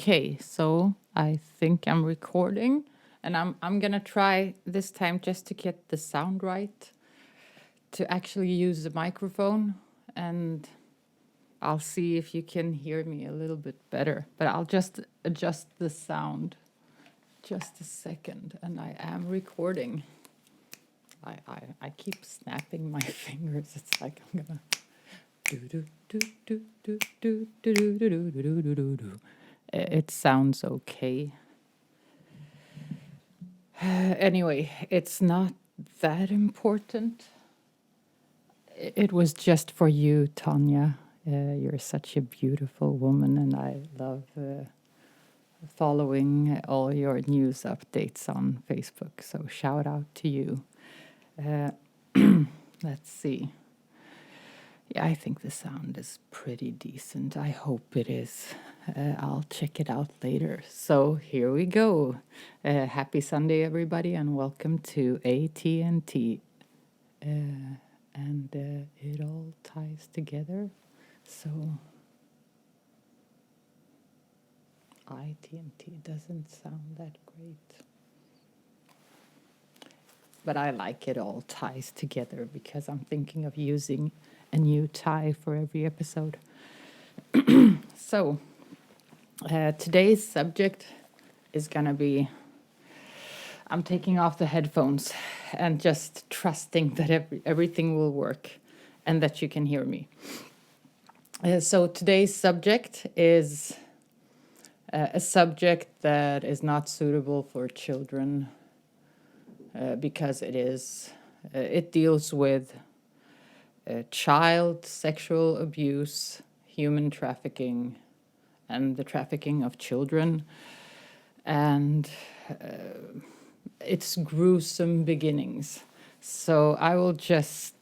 Okay, so I think I'm recording, and I'm gonna try this time just to get the sound right, to actually use the microphone, and I'll see if you can hear me a little bit better. But I'll just adjust the sound. Just a second, and I am recording. I keep snapping my fingers. It's like I'm gonna do do do do do do do do do do do do do. It sounds okay. Anyway, it's not that important. It was just for you, Tanya. You're such a beautiful woman, and I love following all your news updates on Facebook. So shout out to you. Let's see. Yeah, I think the sound is pretty decent. I hope it is. I'll check it out later. So here we go. Happy Sunday, everybody, and welcome to AT&T. And it all ties together. So AT&T doesn't sound that great. But I like it all ties together because I'm thinking of using a new tie for every episode. So today's subject is gonna be, I'm taking off the headphones and just trusting that everything will work and that you can hear me. So today's subject is a subject that is not suitable for children because it deals with child sexual abuse, human trafficking, and the trafficking of children, and its gruesome beginnings. So I will just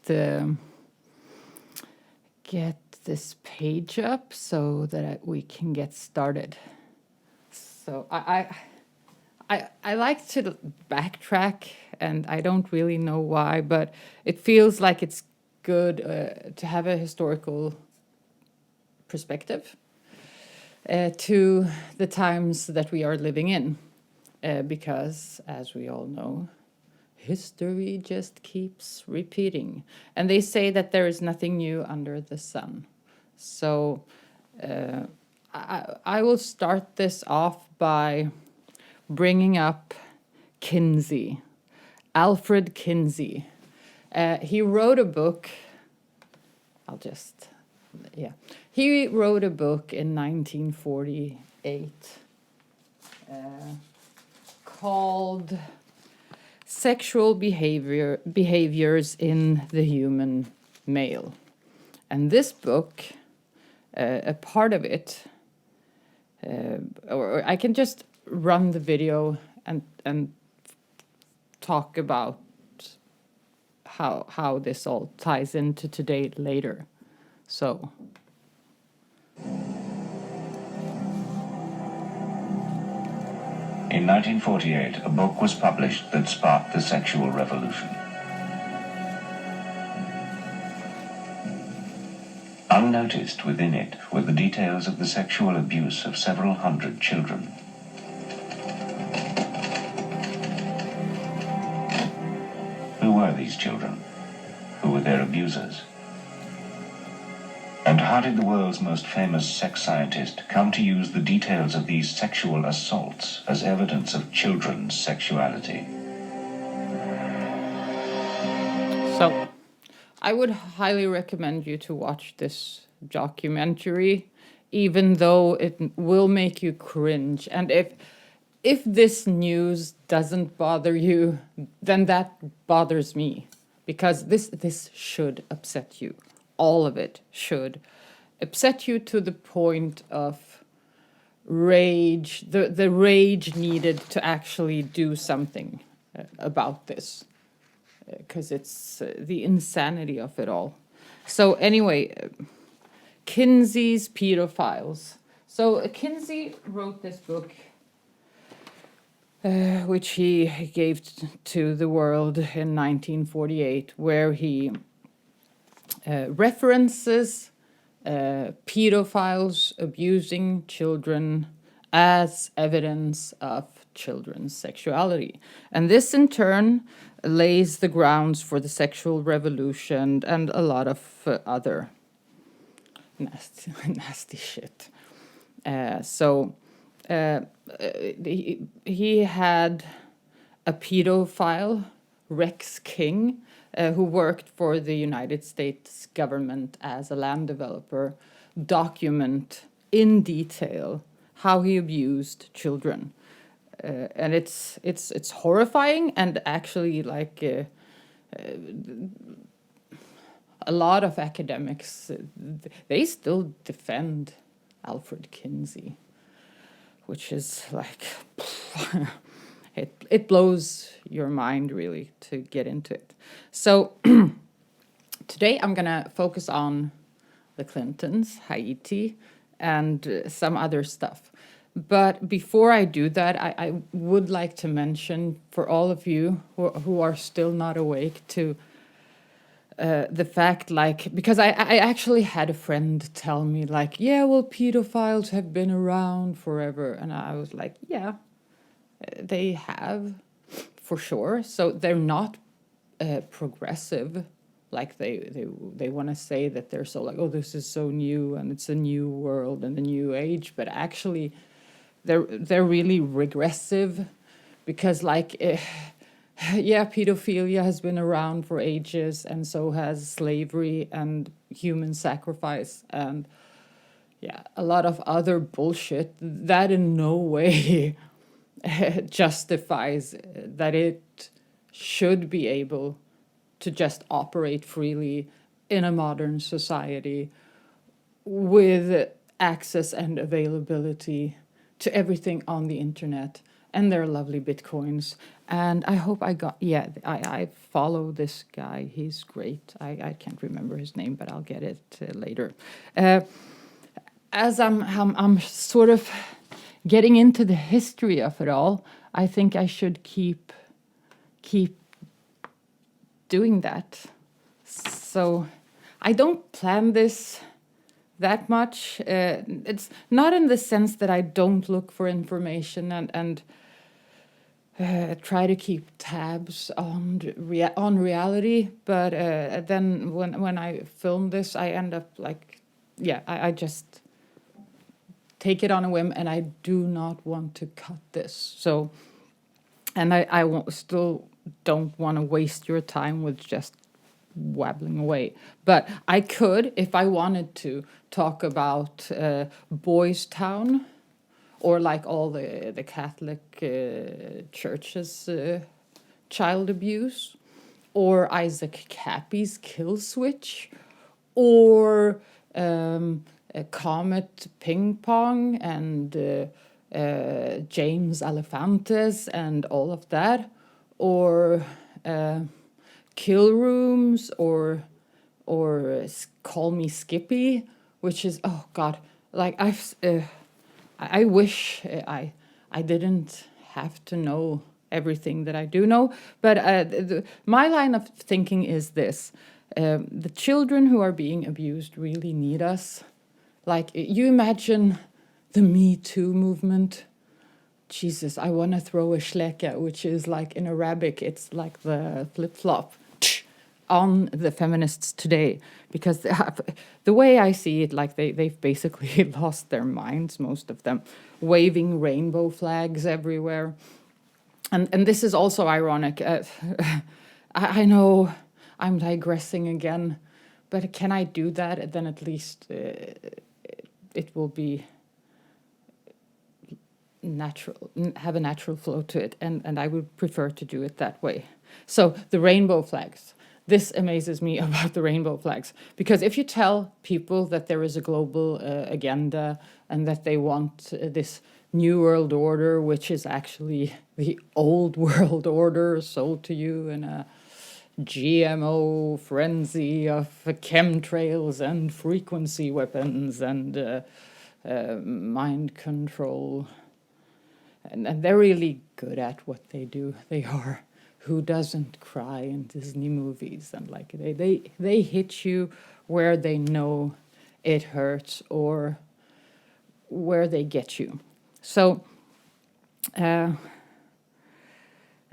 get this page up so that we can get started. So I like to backtrack, and I don't really know why, but it feels like it's good to have a historical perspective to the times that we are living in, because, as we all know, history just keeps repeating. And they say that there is nothing new under the sun. So I will start this off by bringing up Kinsey, Alfred Kinsey. He wrote a book, he wrote a book in 1948 called Sexual Behaviors in the Human Male. And this book, a part of it, or I can just run the video and talk about how this all ties into today later. So in 1948, a book was published that sparked the sexual revolution. Unnoticed within it were the details of the sexual abuse of several hundred children. Who were these children? Who were their abusers? And how did the world's most famous sex scientist come to use the details of these sexual assaults as evidence of children's sexuality? So I would highly recommend you to watch this documentary, even though it will make you cringe. And if this news doesn't bother you, then that bothers me, because this should upset you. All of it should upset you to the point of rage, the rage needed to actually do something about this, because it's the insanity of it all. So anyway, Kinsey's pedophiles. So Kinsey wrote this book, which he gave to the world in 1948, where he references pedophiles abusing children as evidence of children's sexuality. And this in turn lays the grounds for the sexual revolution and a lot of other nasty, nasty shit. He had a pedophile, Rex King, who worked for the United States government as a land developer, document in detail how he abused children. And it's horrifying, and actually a lot of academics, they still defend Alfred Kinsey, which is like, it blows your mind really to get into it. So today I'm gonna focus on the Clintons, Haiti, and some other stuff. But before I do that, I would like to mention for all of you who are still not awake to the fact, because I actually had a friend tell me, yeah, well, pedophiles have been around forever. And I was like, yeah, they have, for sure. So they're not progressive. Like they want to say that they're so oh, this is so new and it's a new world and a new age. But actually, they're really regressive, because yeah, pedophilia has been around for ages, and so has slavery and human sacrifice and yeah, a lot of other bullshit that in no way justifies that it should be able to just operate freely in a modern society with access and availability to everything on the internet and their lovely bitcoins. And I hope I follow this guy. He's great. I can't remember his name, but I'll get it later. As I'm sort of getting into the history of it all, I think I should keep doing that. So I don't plan this that much. It's not in the sense that I don't look for information and try to keep tabs on reality, but then when I film this, I end up I just take it on a whim, and I do not want to cut this. So, and I still don't want to waste your time with just wabbling away. But I could, if I wanted to, talk about Boys Town, or all the Catholic churches' child abuse, or Isaac Cappy's kill switch, or Comet Ping Pong and James Alefantes and all of that, or Kill Rooms, or Call Me Skippy, which is, oh God, I wish I didn't have to know everything that I do know, but my line of thinking is this. The children who are being abused really need us. You imagine the Me Too movement. Jesus, I want to throw a shleka, which is in Arabic, it's like the flip-flop on the feminists today, because the way I see it, they've basically lost their minds, most of them, waving rainbow flags everywhere. And this is also ironic. I know I'm digressing again, but can I do that? And then at least it will be natural, have a natural flow to it, and I would prefer to do it that way. So the rainbow flags. This amazes me about the rainbow flags, because if you tell people that there is a global agenda and that they want this new world order, which is actually the old world order sold to you in a GMO frenzy of chemtrails and frequency weapons and mind control, and they're really good at what they do. They are. Who doesn't cry in Disney movies? And they hit you where they know it hurts, or where they get you. So,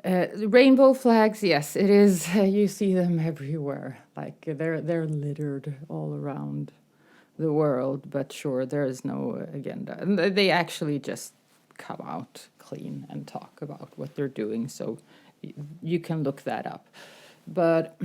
rainbow flags, yes, it is. You see them everywhere. Like they're littered all around the world. But sure, there is no agenda, and they actually just come out clean and talk about what they're doing. So you can look that up. But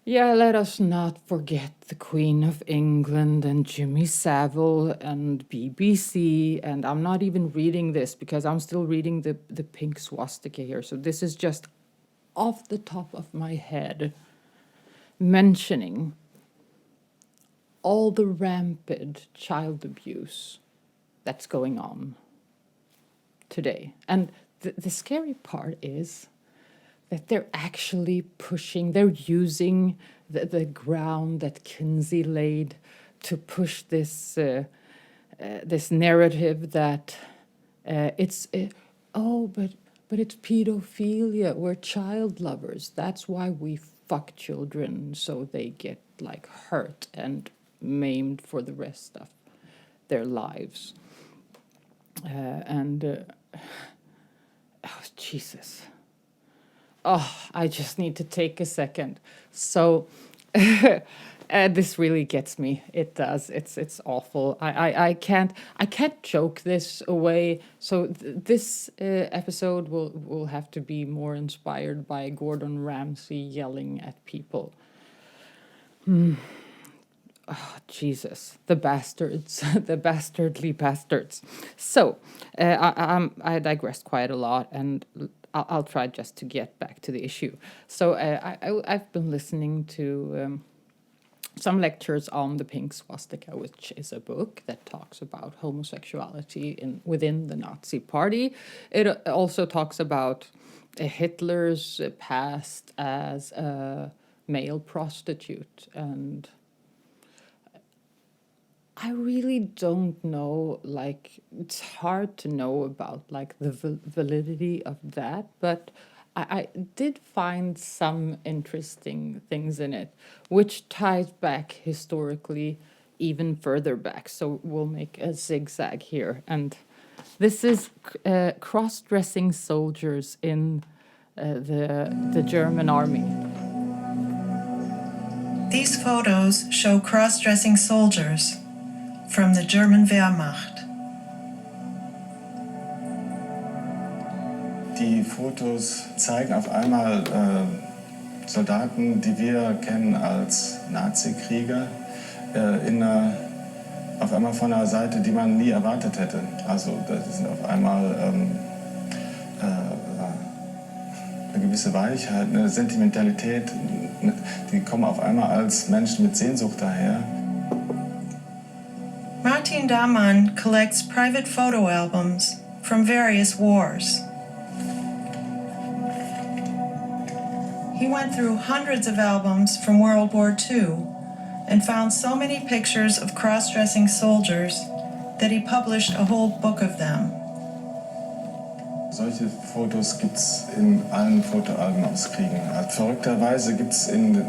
yeah, let us not forget the Queen of England and Jimmy Savile and BBC. And I'm not even reading this because I'm still reading the pink swastika here. So this is just off the top of my head mentioning all the rampant child abuse that's going on today. And the scary part is that they're actually pushing, they're using the ground that Kinsey laid to push this this narrative that but it's pedophilia, we're child lovers. That's why we fuck children so they get like hurt and maimed for the rest of their lives. Oh, Jesus. Oh, I just need to take a second. So this really gets me. It does. It's awful. I can't joke this away. So this episode will have to be more inspired by Gordon Ramsay yelling at people. Oh, Jesus, the bastards, the bastardly bastards. So I digressed quite a lot, and I'll try just to get back to the issue. So I've been listening to some lectures on the Pink Swastika, which is a book that talks about homosexuality within the Nazi Party. It also talks about Hitler's past as a male prostitute, and I really don't know, like, it's hard to know about, like, the validity of that, but I did find some interesting things in it, which ties back historically even further back. So we'll make a zigzag here. And this is cross-dressing soldiers in the German army. These photos show cross-dressing soldiers from the German Wehrmacht. Die Fotos zeigen auf einmal Soldaten, die wir kennen als Nazi-Krieger, auf einmal von einer Seite, die man nie erwartet hätte. Also das sind auf einmal eine gewisse Weichheit, eine Sentimentalität, die kommen auf einmal als Menschen mit Sehnsucht daher. Martin Damann collects private photo albums from various wars. He went through hundreds of albums from World War II and found so many pictures of cross-dressing soldiers that he published a whole book of them. Solche Fotos gibt's in allen Fotoalben aus Kriegen. Verrückterweise gibt's in...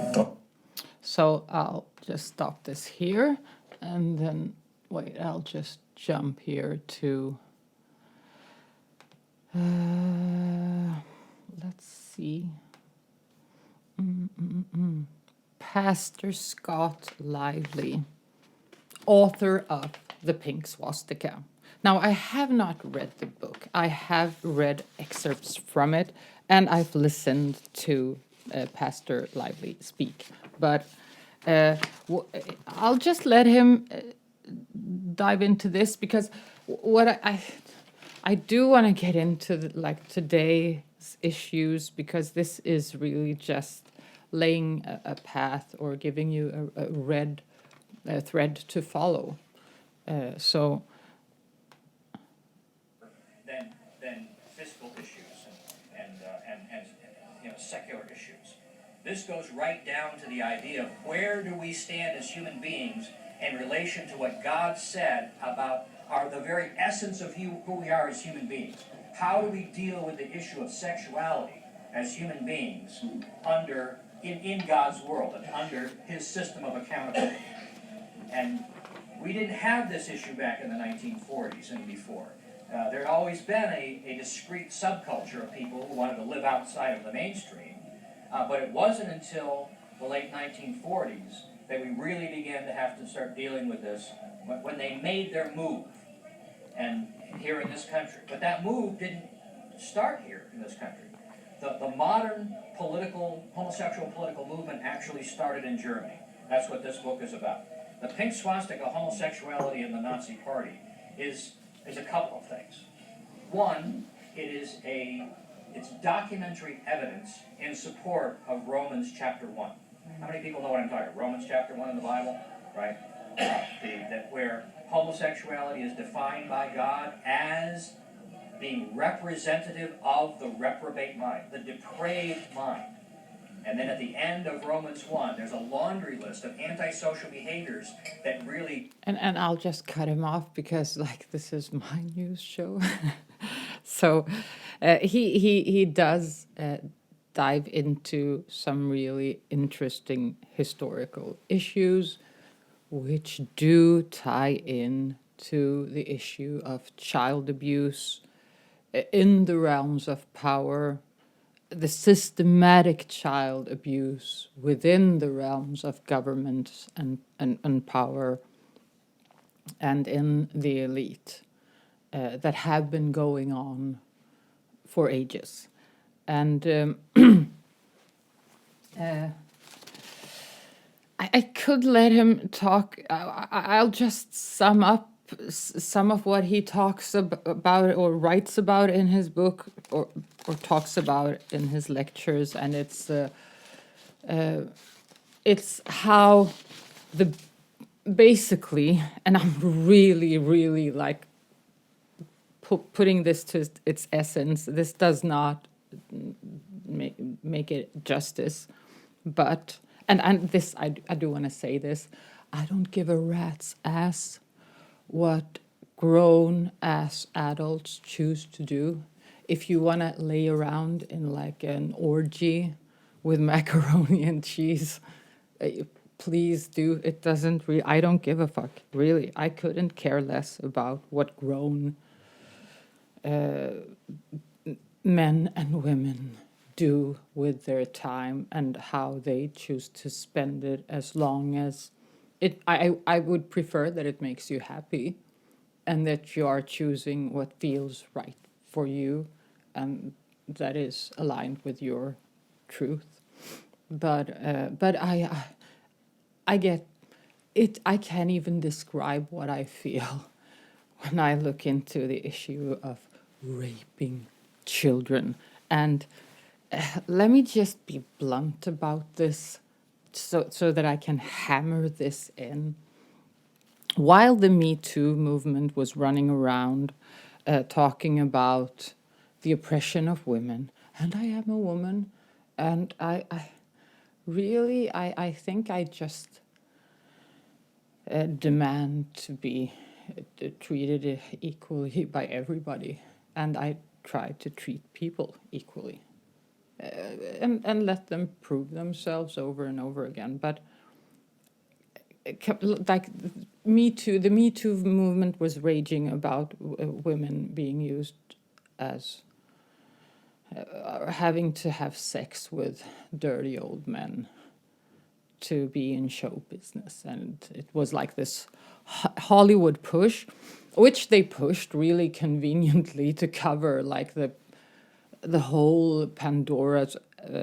So I'll just stop this here, and then, wait, I'll just jump here to... let's see... Pastor Scott Lively, author of The Pink Swastika. Now, I have not read the book. I have read excerpts from it, and I've listened to Pastor Lively speak. But I'll just let him dive into this, because what I do want to get into today's issues, because this is really just laying a path or giving you a red thread to follow. Than fiscal issues and secular issues. This goes right down to the idea of where do we stand as human beings in relation to what God said about the very essence of who we are as human beings. How do we deal with the issue of sexuality as human beings in God's world and under his system of accountability? And We didn't have this issue back in the 1940s and before. There had always been a discrete subculture of people who wanted to live outside of the mainstream, but it wasn't until the late 1940s that we really began to have to start dealing with this when they made their move, and here in this country. But that move didn't start here in this country. The modern homosexual political movement actually started in Germany. That's what this book is about. The pink swastika, homosexuality in the Nazi Party, is a couple of things. One, it's documentary evidence in support of Romans chapter 1. How many people know what I'm talking about? Romans chapter 1 in the Bible, right? Where homosexuality is defined by God as being representative of the reprobate mind, the depraved mind. And then at the end of Romans 1, there's a laundry list of antisocial behaviors that really... And I'll just cut him off because, like, this is my news show. So he does dive into some really interesting historical issues which do tie in to the issue of child abuse in the realms of power, the systematic child abuse within the realms of government and power and in the elite that have been going on for ages. And I could let him talk. I'll just sum up some of what he talks about or writes about in his book or talks about in his lectures, and it's how the basically, and I'm really like putting this to its essence. This does not make it justice, but and this I do want to say this. I don't give a rat's ass what grown-ass adults choose to do. If you want to lay around in like an orgy with macaroni and cheese, please do. It doesn't really, I don't give a fuck, really. I couldn't care less about what grown men and women do with their time and how they choose to spend it, as long as I would prefer that it makes you happy and that you are choosing what feels right for you and that is aligned with your truth. But I get it. I can't even describe what I feel when I look into the issue of raping children. And let me just be blunt about this so that I can hammer this in. While the Me Too movement was running around talking about the oppression of women, and I am a woman, and I think I just demand to be treated equally by everybody, and I try to treat people equally. And let them prove themselves over and over again. But like Me Too, the Me Too movement was raging about women being used as having to have sex with dirty old men to be in show business. And it was like this Hollywood push, which they pushed really conveniently to cover like the whole Pandora's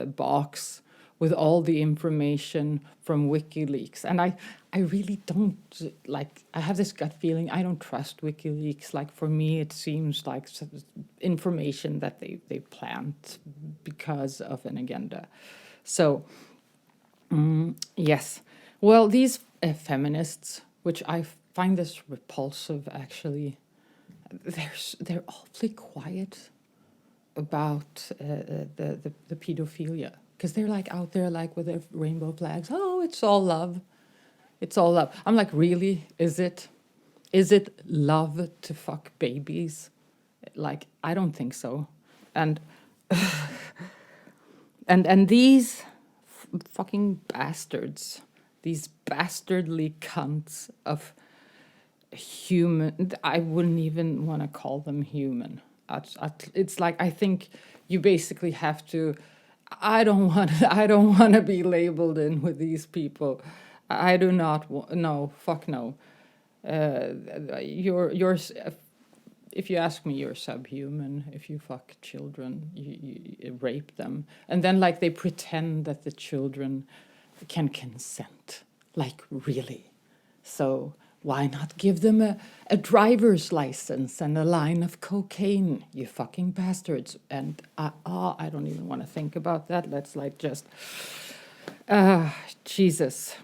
box with all the information from WikiLeaks. And I really don't, like, I have this gut feeling I don't trust WikiLeaks. Like, for me, it seems like information that they plant because of an agenda. So, yes. Well, these feminists, which I find this repulsive, actually, they're awfully quiet about the pedophilia, because they're like out there like with their rainbow flags. Oh, it's all love. It's all love. I'm like, really? Is it love to fuck babies? Like, I don't think so. And and these fucking bastards, these bastardly cunts of human. I wouldn't even want to call them human. It's like, I think you basically have to. I don't want. I don't want to be labeled in with these people. I do not. No, fuck no. You're. If you ask me, you're subhuman. If you fuck children, you rape them, and then like they pretend that the children can consent. Like, really? So why not give them a driver's license and a line of cocaine, you fucking bastards? And I don't even want to think about that. Let's like just, Jesus.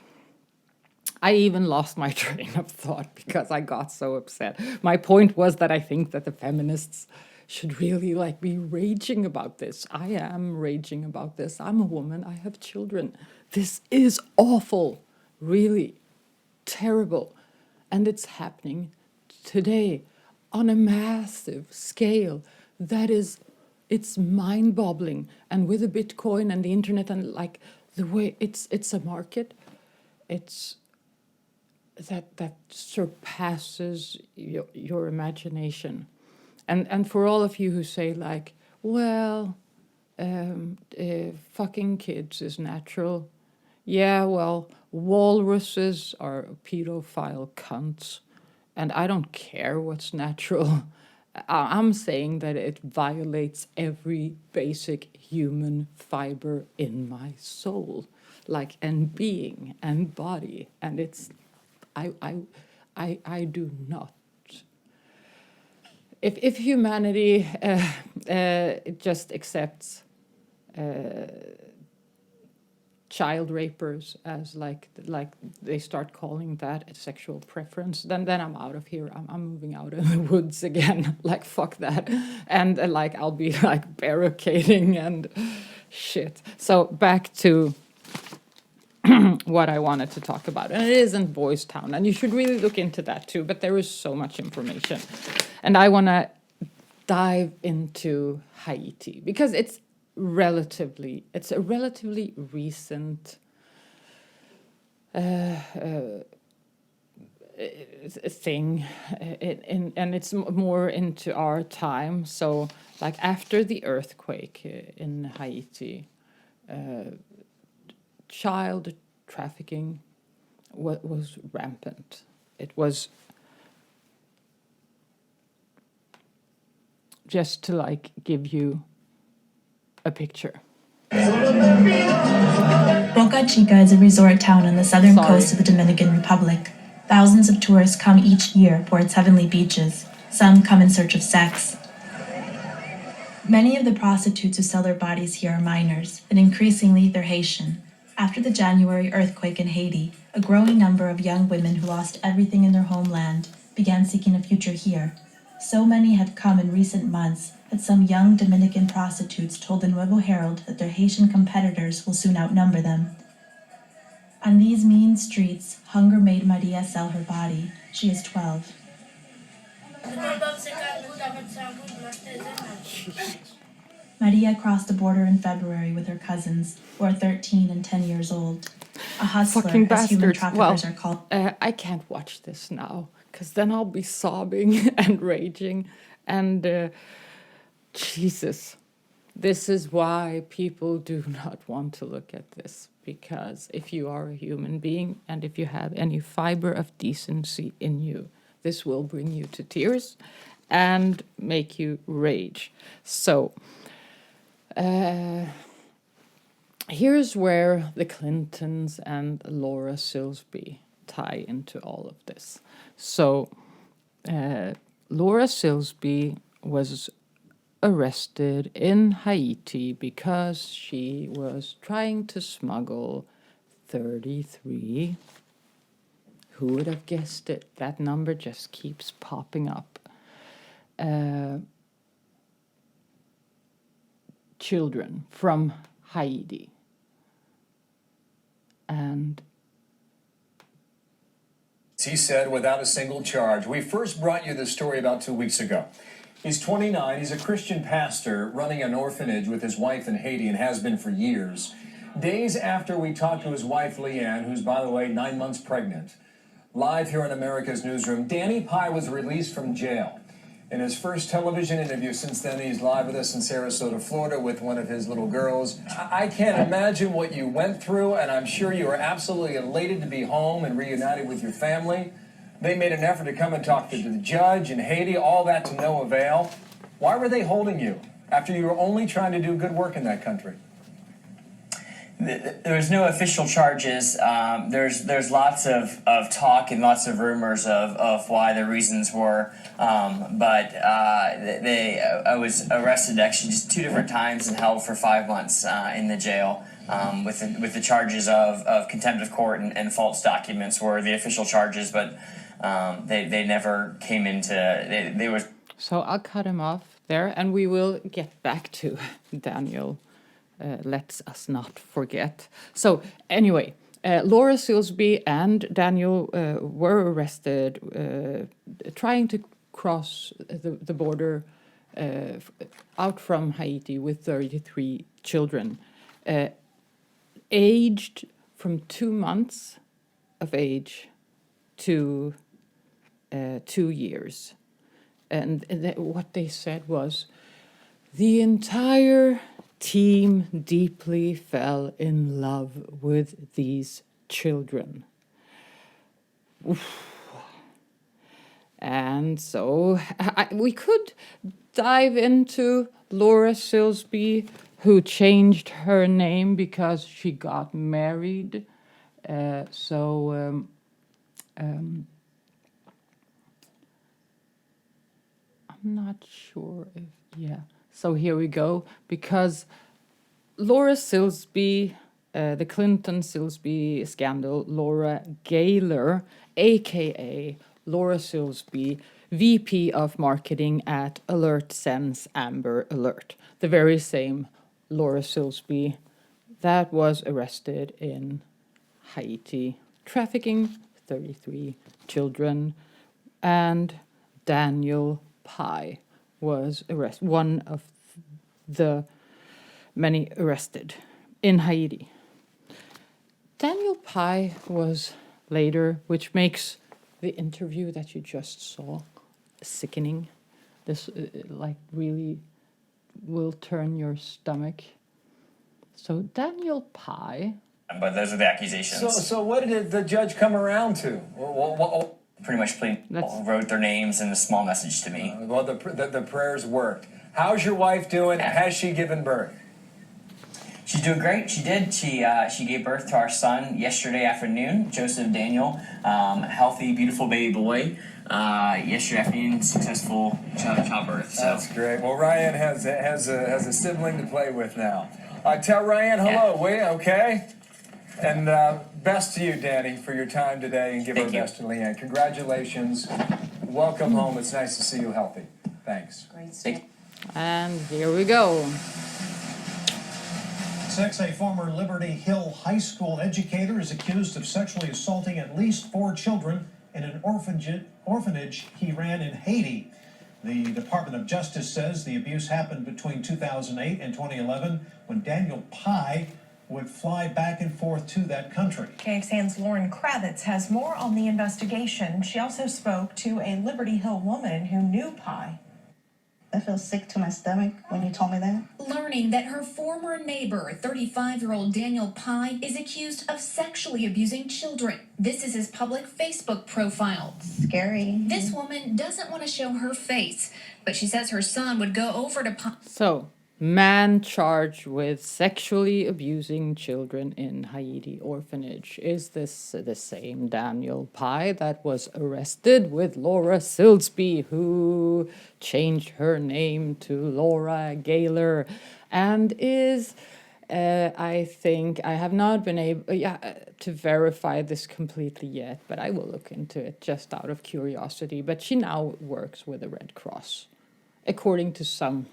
I even lost my train of thought because I got so upset. My point was that I think that the feminists should really like be raging about this. I am raging about this. I'm a woman. I have children. This is awful. Really terrible. And it's happening today on a massive scale. It's mind-boggling. And with the Bitcoin and the internet and like the way it's a market, it's that surpasses your imagination. And for all of you who say like, well, fucking kids is natural. Yeah, well, walruses are pedophile cunts, and I don't care what's natural. I'm saying that it violates every basic human fiber in my soul, like, and being and body, and it's, I do not. If humanity just accepts child rapers as like they start calling that a sexual preference, then I'm out of here. I'm moving out in the woods again. Like, fuck that. And like I'll be like barricading and shit. So back to what I wanted to talk about. And it isn't Boys Town. And you should really look into that too. But there is so much information. And I want to dive into Haiti because it's a relatively recent thing, and it's more into our time. So, like after the earthquake in Haiti, child trafficking was rampant. It was just to like give you a picture. Boca Chica is a resort town on the southern coast of the Dominican Republic. Thousands of tourists come each year for its heavenly beaches. Some come in search of sex. Many of the prostitutes who sell their bodies here are minors, and increasingly they're Haitian. After the January earthquake in Haiti, a growing number of young women who lost everything in their homeland began seeking a future here. So many have come in recent months that some young Dominican prostitutes told the Nuevo Herald that their Haitian competitors will soon outnumber them. On these mean streets, hunger made Maria sell her body. She is 12. Maria crossed the border in February with her cousins, who are 13 and 10 years old. A hustler, Fucking as human bastards. traffickers are called. I can't watch this now because then I'll be sobbing and raging. And Jesus, this is why people do not want to look at this. Because if you are a human being and if you have any fiber of decency in you, this will bring you to tears and make you rage. So, here's where the Clintons and Laura Silsby tie into all of this. So, Laura Silsby was arrested in Haiti because she was trying to smuggle 33. Who would have guessed it? That number just keeps popping up. Children from Haiti. And he said without a single charge. We first brought you this story about 2 weeks ago. He's 29. He's a Christian pastor running an orphanage with his wife in Haiti and has been for years. Days after we talked to his wife, Leanne, who's, by the way, 9 months pregnant, live here in America's Newsroom. Danny Pye was released from jail. In his first television interview since then, he's live with us in Sarasota, Florida, with one of his little girls. I can't imagine what you went through, and I'm sure you are absolutely elated to be home and reunited with your family. They made an effort to come and talk to the judge in Haiti, all that to no avail. Why were they holding you after you were only trying to do good work in that country? There's no official charges. There's lots of talk and lots of rumors of why the reasons were. But I was arrested actually just 2 different times and held for 5 months in the jail with the charges of contempt of court and false documents were the official charges, but they never came into they were. So I'll cut him off there, and we will get back to Daniel. Let's us not forget. So anyway, Laura Silsby and Daniel were arrested trying to cross the border out from Haiti with 33 children, aged from 2 months of age to 2 years. And what they said was the entire team deeply fell in love with these children. Oof. And so we could dive into Laura Silsby, who changed her name because she got married. I'm not sure if, yeah. So here we go, because Laura Silsby, the Clinton Silsby scandal, Laura Gaylor, aka Laura Silsby, VP of Marketing at Alert Sense Amber Alert, the very same Laura Silsby that was arrested in Haiti, trafficking 33 children, and Daniel Pye was one of the many arrested in Haiti. Daniel Pye was later, which makes the interview that you just saw sickening. This really will turn your stomach. So Daniel Pye. But those are the accusations. So what did the judge come around to? Pretty much wrote their names in a small message to me. Well, the prayers worked. How's your wife doing? Yeah. Has she given birth? She's doing great. She did. She gave birth to our son yesterday afternoon, Joseph Daniel, healthy, beautiful baby boy. Yesterday afternoon, successful childbirth. So. That's great. Well, Ryan has a sibling to play with now. Tell Ryan hello, will you? Okay. And best to you, Danny, for your time today, and give our best to Leanne. Congratulations. Welcome home. It's nice to see you healthy. Thanks. Thank you. And here we go. 6, a former Liberty Hill High School educator is accused of sexually assaulting at least 4 children in an orphanage he ran in Haiti. The Department of Justice says the abuse happened between 2008 and 2011 when Daniel Pye would fly back and forth to that country. KXAN's Lauren Kravitz has more on the investigation. She also spoke to a Liberty Hill woman who knew Pye. I feel sick to my stomach when you told me that. Learning that her former neighbor, 35-year-old Daniel Pye, is accused of sexually abusing children. This is his public Facebook profile. Scary. This woman doesn't want to show her face, but she says her son would go over to Pye. So, man charged with sexually abusing children in Haiti orphanage. Is this the same Daniel Pye that was arrested with Laura Silsby, who changed her name to Laura Gaylor, and is, I think, I have not been able to verify this completely yet, but I will look into it just out of curiosity. But she now works with the Red Cross, according to some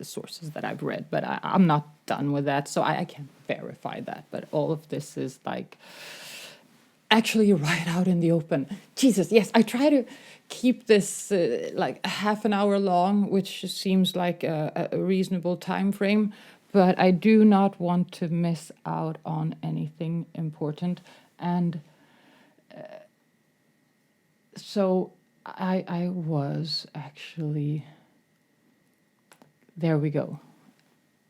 sources that I've read, but I'm not done with that, so I can't verify that. But all of this is actually right out in the open. Jesus, yes, I try to keep this like half an hour long, which seems like a reasonable time frame, but I do not want to miss out on anything important. And So I was actually, there we go.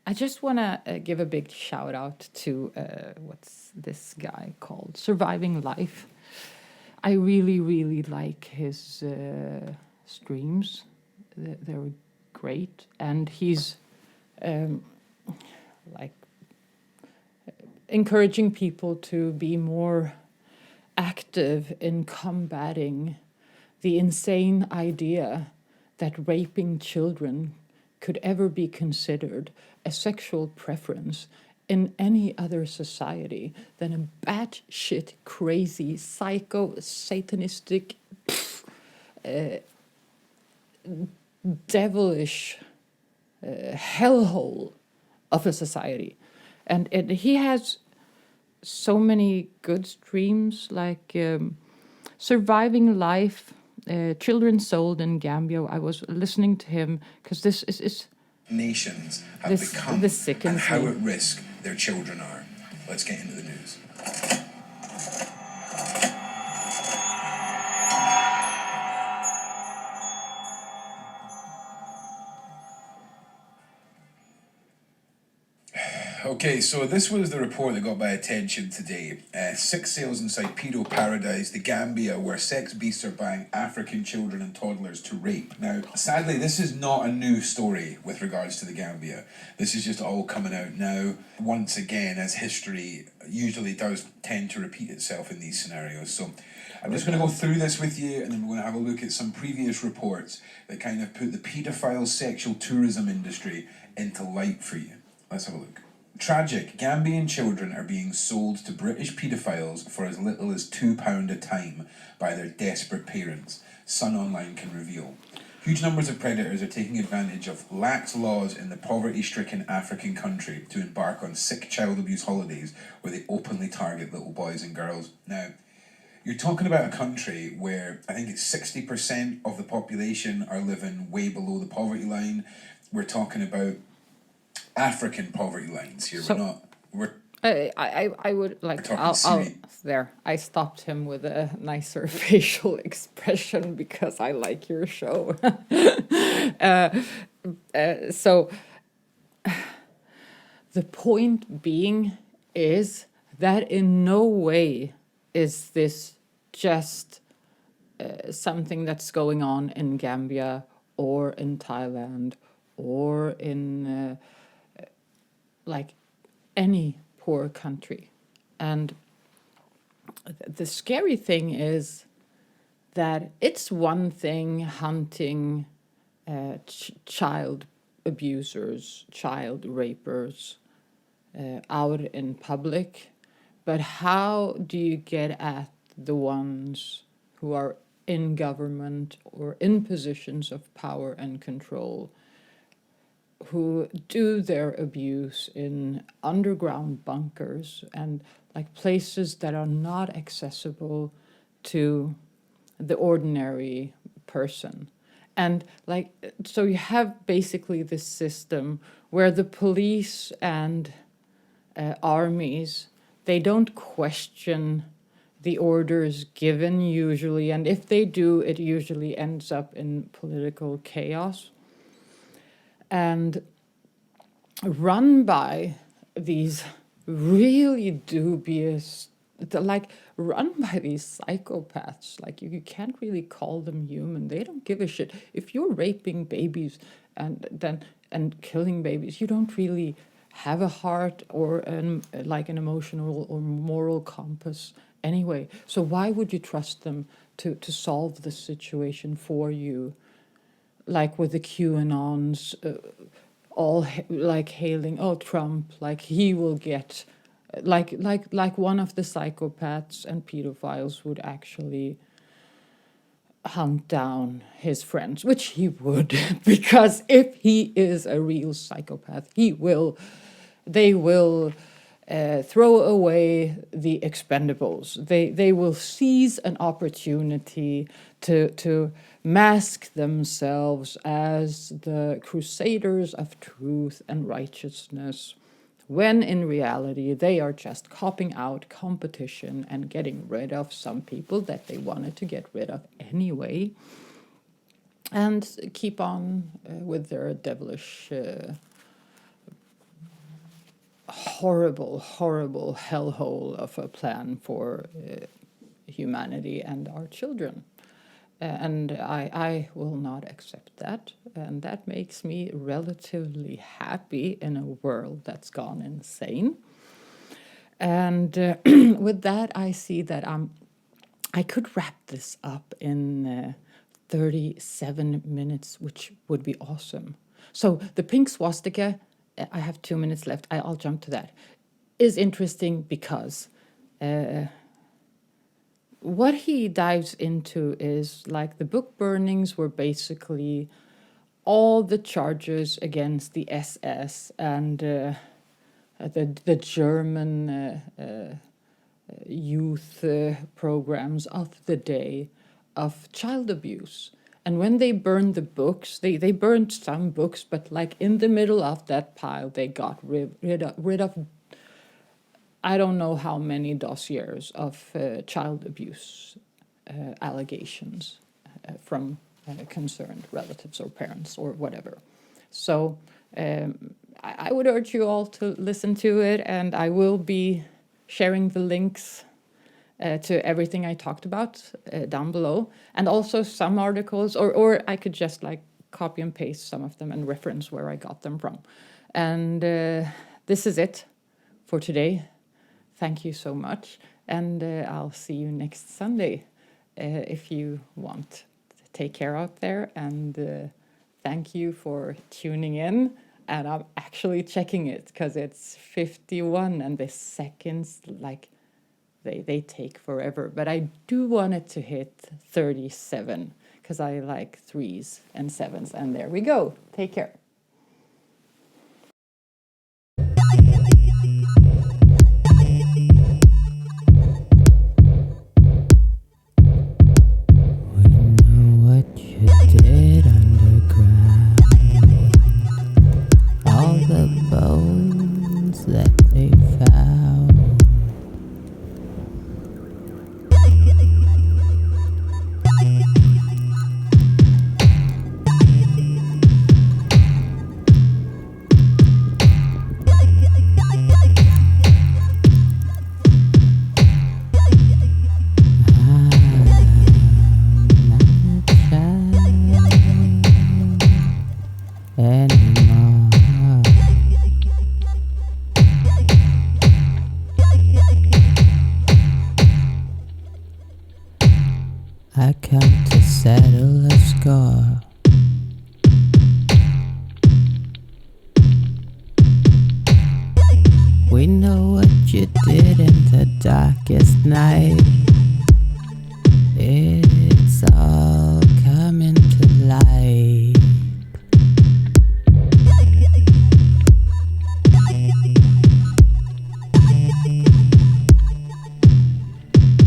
I just want to give a big shout out to what's this guy called? Surviving Life. I really, really like his streams. They're great. And he's like encouraging people to be more active in combating the insane idea that raping children could ever be considered a sexual preference in any other society than a batshit crazy, psycho, satanistic, devilish hellhole of a society. And he has so many good streams, like Surviving Life, Children Sold in Gambia. I was listening to him because this is nations have become and how at risk their children are. Let's get into the news. Okay, so this was the report that got my attention today. 6 sales inside pedo paradise, the Gambia, where sex beasts are buying African children and toddlers to rape. Now, sadly, this is not a new story with regards to the Gambia. This is just all coming out now, once again, as history usually does tend to repeat itself in these scenarios. So I'm just going to go through this with you, and then we're going to have a look at some previous reports that kind of put the paedophile sexual tourism industry into light for you. Let's have a look. Tragic. Gambian children are being sold to British paedophiles for as little as £2 a time by their desperate parents, Sun Online can reveal. Huge numbers of predators are taking advantage of lax laws in the poverty-stricken African country to embark on sick child abuse holidays where they openly target little boys and girls. Now, you're talking about a country where I think it's 60% of the population are living way below the poverty line. We're talking about African poverty lines here. So, I would like, I stopped him with a nicer facial expression because I like your show. So the point being is that in no way is this just something that's going on in Gambia or in Thailand or in like any poor country. And the scary thing is that it's one thing hunting child abusers, child rapers out in public, but how do you get at the ones who are in government or in positions of power and control, who do their abuse in underground bunkers and like places that are not accessible to the ordinary person? And like, so you have basically this system where the police and armies, they don't question the orders given usually, and if they do, it usually ends up in political chaos. And run by these really dubious, like run by these psychopaths. Like you can't really call them human. They don't give a shit. If you're raping babies and killing babies, you don't really have a heart or an emotional or moral compass anyway. So why would you trust them to solve the situation for you? Like with the QAnons, all like hailing, oh, Trump, like he will get, like one of the psychopaths and pedophiles would actually hunt down his friends, which he would, because if he is a real psychopath, they will throw away the expendables. They will seize an opportunity to mask themselves as the crusaders of truth and righteousness, when in reality they are just copying out competition and getting rid of some people that they wanted to get rid of anyway, and keep on with their devilish, horrible hellhole of a plan for humanity and our children. And I will not accept that. And that makes me relatively happy in a world that's gone insane. And with that, I see that I could wrap this up in 37 minutes, which would be awesome. So the pink swastika, I have 2 minutes left. I'll jump to that. Is interesting because what he dives into is like the book burnings were basically all the charges against the SS and the German youth programs of the day of child abuse. And when they burned the books, they burned some books, but like in the middle of that pile, they got rid of I don't know how many dossiers of child abuse allegations from concerned relatives or parents or whatever. So I would urge you all to listen to it, and I will be sharing the links to everything I talked about down below, and also some articles, or I could just like copy and paste some of them and reference where I got them from. And this is it for today. Thank you so much, and I'll see you next Sunday if you want. Take care out there, and thank you for tuning in. And I'm actually checking it because it's 51 and the seconds, like, they take forever. But I do want it to hit 37 because I like 3s and 7s. And there we go. Take care. I come to settle a score. We know what you did in the darkest night. It's all coming to light.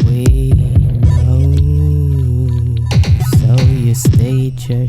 We know, so you stayed your